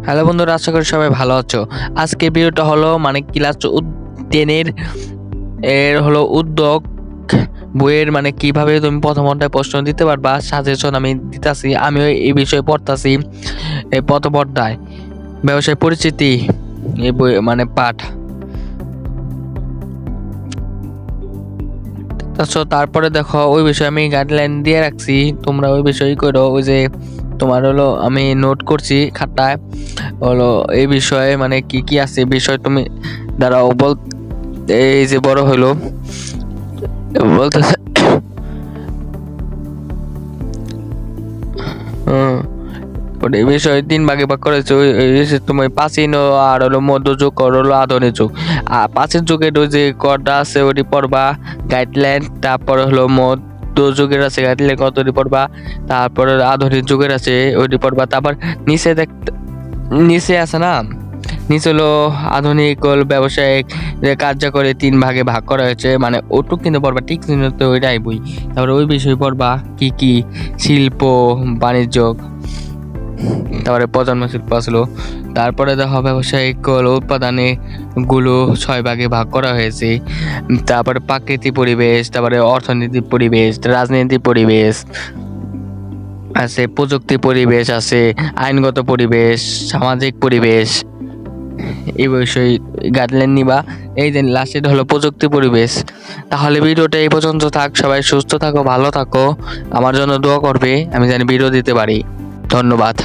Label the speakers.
Speaker 1: Hello বন্ধুরা, আশা করি সবাই ভালো আছো। আজকে ভিডিওটা হলো ক্লাস 10 এর হলো উদ্যোগ বইয়ের কিভাবে তুমি প্রথম অধ্যায় প্রশ্ন দিতে পারবা সাজেশন আমি দিতাছি। আমিও এই বিষয়ে পড়তাছি। এই প্রথম অধ্যায় ব্যবসায় পরিচিতি এই বই পাঠ। তারপরে দেখো ওই বিষয়ে আমি গাইডলাইন দিয়ে রাখছি, তোমরা ওই বিষয়ই করো। ওই যে তোমার হলো আমি নোট করছি খাতায়, হলো এই বিষয়ে কি কি আছে বিষয় তুমি দাঁড়াও এই যে বড় হইলো বলতেছে এই বিষয়ে 3 ভাগে ভাগ করেছে। তুমি প্রাচীন আর হলো মধ্যযুগ আর হলো আধুনিক যুগ। আর প্রাচীন যুগের ওই যে কটা আছে ওটি পড়বা গাইডলাইন, তারপরে হলো মধ্যযুগের আছে গাইডলাইন কতটি পড়বা, তারপরে আধুনিক যুগের আছে ওইটি পড়বা। তারপর নিচে আছে না, নিচে হলো আধুনিক ব্যবসায়িক কার্যকরী 3 ভাগে ভাগ করা হয়েছে, ওটুক কিন্তু পড়বা ঠিক তো ওইটাই বই। তারপরে ওই বিষয় পড়বা কি কি শিল্প বাণিজ্য, তারপরে প্রজন্ম শিল্প আসলো। তারপরে দেখো ব্যবসায়িক উৎপাদনে গুলো 6 ভাগে ভাগ করা হয়েছে। তারপরে প্রাকৃতিক পরিবেশ, তারপরে অর্থনৈতিক পরিবেশ, রাজনৈতিক পরিবেশ আছে, প্রযুক্তি পরিবেশ আছে, আইনগত পরিবেশ, সামাজিক পরিবেশ। এই বিষয়ে গাইডলাইন নিবা। এই যে লাস্টে হলো প্রযুক্তি পরিবেশ। তাহলে ভিডিওটা এই পর্যন্ত থাক। সবাই সুস্থ থাকো, ভালো থাকো, আমার জন্য দোয়া করবে, আমি জানি ভিডিও দিতে পারি। ধন্যবাদ।